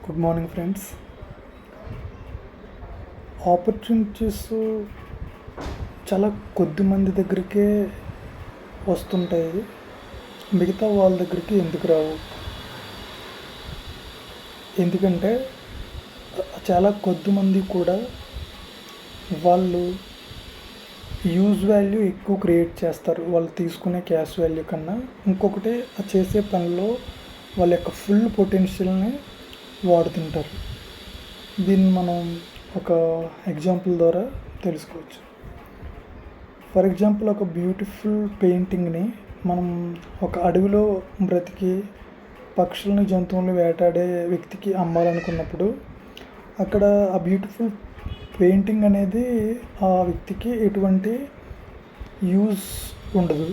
Good morning friends. Opportunities చాలా కొద్ది మంది దగ్గరికే వస్తుంటాయి, మిగతా వాళ్ళ దగ్గరికి ఎందుకు రావు? ఎందుకంటే చాలా కొద్ది మంది కూడా వాళ్ళు యూజ్ వాల్యూ ఎక్కువ క్రియేట్ చేస్తారు వాళ్ళు తీసుకునే క్యాష్ వాల్యూ కన్నా. ఇంకొకటి చేసే పనిలో వాళ్ళ యొక్క ఫుల్ పొటెన్షియల్ని వాడుతుంటారు. దీన్ని మనం ఒక ఎగ్జాంపుల్ ద్వారా తెలుసుకోవచ్చు. ఫర్ ఎగ్జాంపుల్, ఒక బ్యూటిఫుల్ పెయింటింగ్ని మనం ఒక అడవిలో బ్రతికి పక్షుల్ని జంతువులను వేటాడే వ్యక్తికి అమ్మాలనుకున్నప్పుడు అక్కడ ఆ బ్యూటిఫుల్ పెయింటింగ్ అనేది ఆ వ్యక్తికి ఎటువంటి యూజ్ ఉండదు.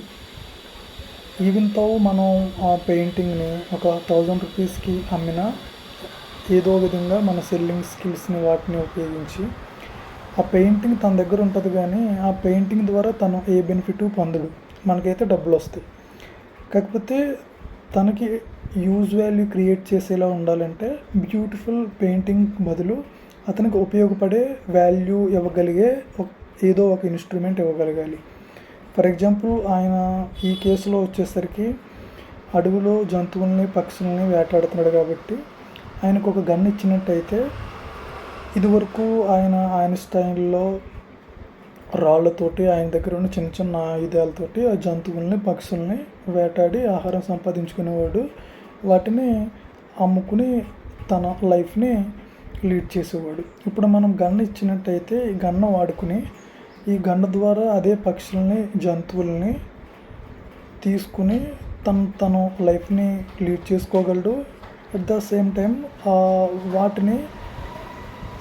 ఈవెన్ తో మనం ఆ పెయింటింగ్ని ఒక 1000 రూపీస్కి అమ్మినా ఏదో విధంగా మన సెల్లింగ్ స్కిల్స్ని వాటిని ఉపయోగించి ఆ పెయింటింగ్ తన దగ్గర ఉంటుంది, కానీ ఆ పెయింటింగ్ ద్వారా తను ఏ బెనిఫిట్ పొందడు. మనకైతే డబ్బులు వస్తాయి. కాకపోతే తనకి యూజ్ వాల్యూ క్రియేట్ చేసేలా ఉండాలంటే బ్యూటిఫుల్ పెయింటింగ్ బదులు అతనికి ఉపయోగపడే వాల్యూ ఇవ్వగలిగే ఏదో ఒక ఇన్స్ట్రుమెంట్ ఇవ్వగలగాలి. ఫర్ ఎగ్జాంపుల్, ఆయన ఈ కేసులో వచ్చేసరికి అడవిలో జంతువుల్ని పక్షుల్ని వేటాడుతున్నాడు కాబట్టి ఆయనకు ఒక గన్ ఇచ్చినట్టయితే ఇదివరకు ఆయన స్టైల్లో రాళ్ళతోటి ఆయన దగ్గర ఉన్న చిన్న చిన్న ఆయుధాలతోటి ఆ జంతువుల్ని పక్షుల్ని వేటాడి ఆహారం సంపాదించుకునేవాడు. వాటిని అమ్ముకుని తన లైఫ్ని లీడ్ చేసేవాడు. ఇప్పుడు మనం గన్ ఇచ్చినట్టయితే ఈ గన్ను వాడుకుని ఈ గన్ను ద్వారా అదే పక్షుల్ని జంతువుల్ని తీసుకుని తను లైఫ్ని లీడ్ చేసుకోగలడు. అట్ ద సేమ్ టైం వాటిని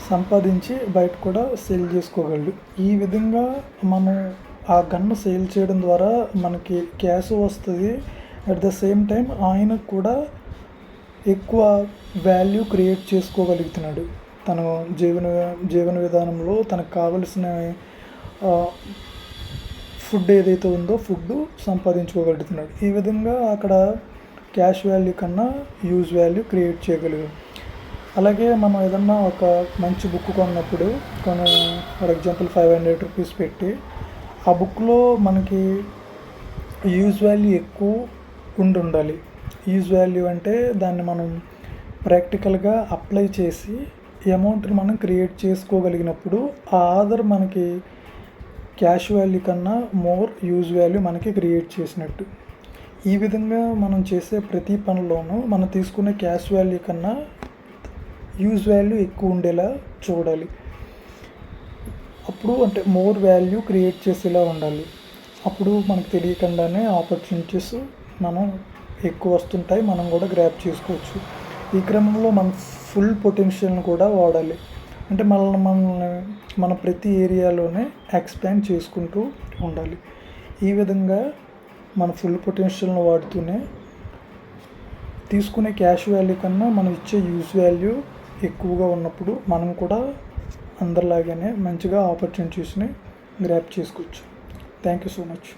సంపాదించి బయట కూడా సేల్ చేసుకోగలడు. ఈ విధంగా మనం ఆ గన్ను సేల్ చేయడం ద్వారా మనకి క్యాష్ వస్తుంది. అట్ ద సేమ్ టైం ఆయనకు కూడా ఎక్కువ వాల్యూ క్రియేట్ చేసుకోగలుగుతున్నాడు. తన జీవన విధానంలో తనకు కావలసిన ఫుడ్ ఏదైతే ఉందో ఫుడ్ సంపాదించుకోగలుగుతున్నాడు. ఈ విధంగా అక్కడ క్యాష్ వాల్యూ కన్నా యూజ్ వాల్యూ క్రియేట్ చేయగలిగాం. అలాగే మనం ఏదన్నా ఒక మంచి బుక్ కొన్నప్పుడు ఫర్ ఎగ్జాంపుల్ 500 రూపీస్ పెట్టి ఆ బుక్లో మనకి యూజ్ వాల్యూ ఎక్కువ ఉండాలి. యూజ్ వాల్యూ అంటే దాన్ని మనం ప్రాక్టికల్గా అప్లై చేసి అమౌంట్ని మనం క్రియేట్ చేసుకోగలిగినప్పుడు ఆ ఆర్డర్ మనకి క్యాష్ వాల్యూ కన్నా మోర్ యూజ్ వాల్యూ మనకి క్రియేట్ చేసినట్టు. ఈ విధంగా మనం చేసే ప్రతి పనిలోనూ మనం తీసుకునే క్యాష్ వాల్యూ కన్నా యూజ్ వాల్యూ ఎక్కువ ఉండేలా చూడాలి. అప్పుడు అంటే మోర్ వాల్యూ క్రియేట్ చేసేలా ఉండాలి. అప్పుడు మనకు తెలియకుండానే ఆపర్చునిటీస్ మనం ఎక్కువ వస్తుంటాయి, మనం కూడా గ్రాబ్ చేసుకోవచ్చు. ఈ క్రమంలో మన ఫుల్ పొటెన్షియల్ని కూడా వాడాలి. అంటే మన ప్రతి ఏరియాలోనే ఎక్స్పాండ్ చేసుకుంటూ ఉండాలి. ఈ విధంగా మన ఫుల్ పొటెన్షియల్ని వాడుతూనే తీసుకునే క్యాష్ వాల్యూ కన్నా మనం ఇచ్చే యూజ్ వాల్యూ ఎక్కువగా ఉన్నప్పుడు మనం కూడా అందరిలాగానే మంచిగా ఆపర్చునిటీస్ని గ్రాబ్ చేసుకోవచ్చు. Thank you so much.